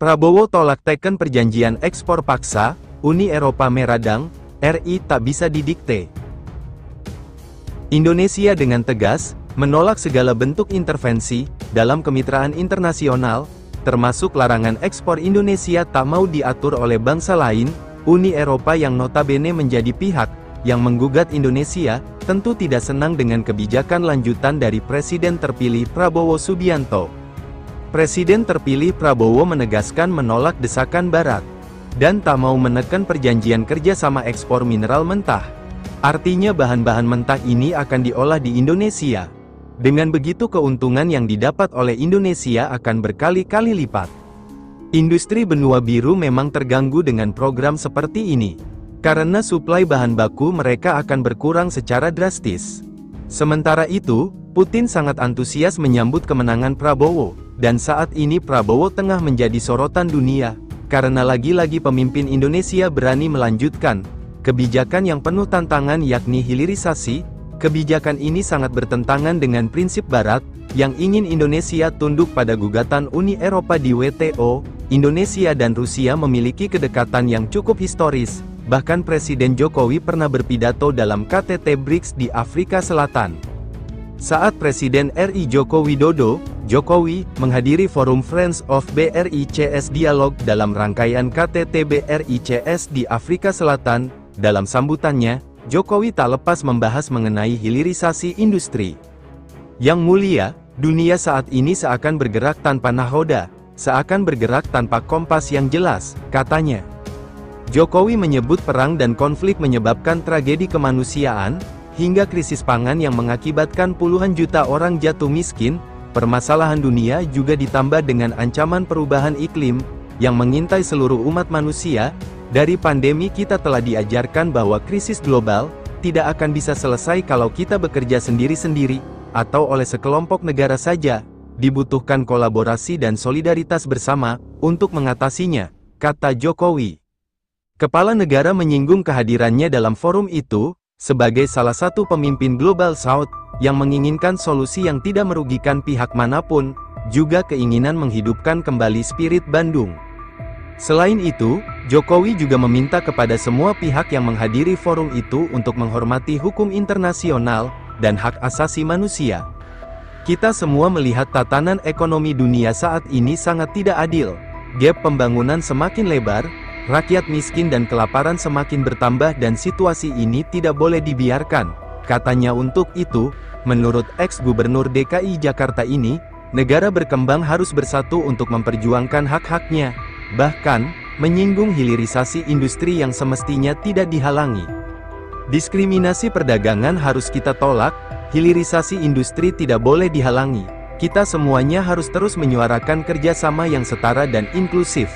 Prabowo tolak teken perjanjian ekspor paksa, Uni Eropa meradang, RI tak bisa didikte. Indonesia dengan tegas menolak segala bentuk intervensi dalam kemitraan internasional, termasuk larangan ekspor Indonesia tak mau diatur oleh bangsa lain. Uni Eropa yang notabene menjadi pihak yang menggugat Indonesia, tentu tidak senang dengan kebijakan lanjutan dari Presiden terpilih Prabowo Subianto. Presiden terpilih Prabowo menegaskan menolak desakan Barat, dan tak mau menekan perjanjian kerjasama ekspor mineral mentah. Artinya bahan-bahan mentah ini akan diolah di Indonesia. Dengan begitu keuntungan yang didapat oleh Indonesia akan berkali-kali lipat. Industri benua biru memang terganggu dengan program seperti ini. Karena suplai bahan baku mereka akan berkurang secara drastis. Sementara itu, Putin sangat antusias menyambut kemenangan Prabowo, dan saat ini Prabowo tengah menjadi sorotan dunia, karena lagi-lagi pemimpin Indonesia berani melanjutkan kebijakan yang penuh tantangan yakni hilirisasi. Kebijakan ini sangat bertentangan dengan prinsip Barat, yang ingin Indonesia tunduk pada gugatan Uni Eropa di WTO. Indonesia dan Rusia memiliki kedekatan yang cukup historis, bahkan Presiden Jokowi pernah berpidato dalam KTT BRICS di Afrika Selatan. Saat Presiden RI Joko Widodo, Jokowi, menghadiri forum Friends of BRICS Dialog dalam rangkaian KTT BRICS di Afrika Selatan. Dalam sambutannya, Jokowi tak lepas membahas mengenai hilirisasi industri. Yang mulia, dunia saat ini seakan bergerak tanpa nahoda, seakan bergerak tanpa kompas yang jelas, katanya. Jokowi menyebut perang dan konflik menyebabkan tragedi kemanusiaan, hingga krisis pangan yang mengakibatkan puluhan juta orang jatuh miskin. Permasalahan dunia juga ditambah dengan ancaman perubahan iklim, yang mengintai seluruh umat manusia. Dari pandemi kita telah diajarkan bahwa krisis global tidak akan bisa selesai kalau kita bekerja sendiri-sendiri, atau oleh sekelompok negara saja. Dibutuhkan kolaborasi dan solidaritas bersama untuk mengatasinya, kata Jokowi. Kepala negara menyinggung kehadirannya dalam forum itu sebagai salah satu pemimpin Global South yang menginginkan solusi yang tidak merugikan pihak manapun, juga keinginan menghidupkan kembali spirit Bandung. Selain itu, Jokowi juga meminta kepada semua pihak yang menghadiri forum itu untuk menghormati hukum internasional dan hak asasi manusia. Kita semua melihat tatanan ekonomi dunia saat ini sangat tidak adil. Gap pembangunan semakin lebar, rakyat miskin dan kelaparan semakin bertambah dan situasi ini tidak boleh dibiarkan, katanya. Untuk itu, menurut ex-gubernur DKI Jakarta ini, negara berkembang harus bersatu untuk memperjuangkan hak-haknya, bahkan menyinggung hilirisasi industri yang semestinya tidak dihalangi. Diskriminasi perdagangan harus kita tolak, hilirisasi industri tidak boleh dihalangi. Kita semuanya harus terus menyuarakan kerjasama yang setara dan inklusif.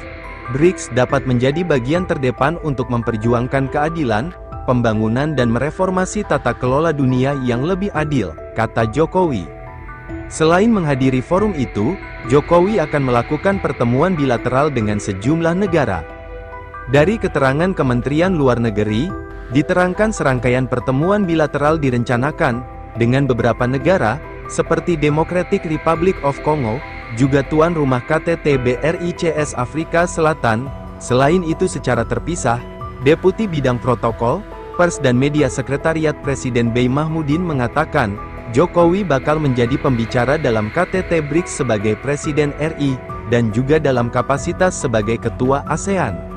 BRICS dapat menjadi bagian terdepan untuk memperjuangkan keadilan, pembangunan dan mereformasi tata kelola dunia yang lebih adil, kata Jokowi. Selain menghadiri forum itu, Jokowi akan melakukan pertemuan bilateral dengan sejumlah negara. Dari keterangan Kementerian Luar Negeri, diterangkan serangkaian pertemuan bilateral direncanakan dengan beberapa negara, seperti Democratic Republic of Congo, juga tuan rumah KTT BRICS Afrika Selatan. Selain itu secara terpisah, Deputi Bidang Protokol, Pers dan Media Sekretariat Presiden B. Mahmudin mengatakan, Jokowi bakal menjadi pembicara dalam KTT BRICS sebagai Presiden RI, dan juga dalam kapasitas sebagai Ketua ASEAN.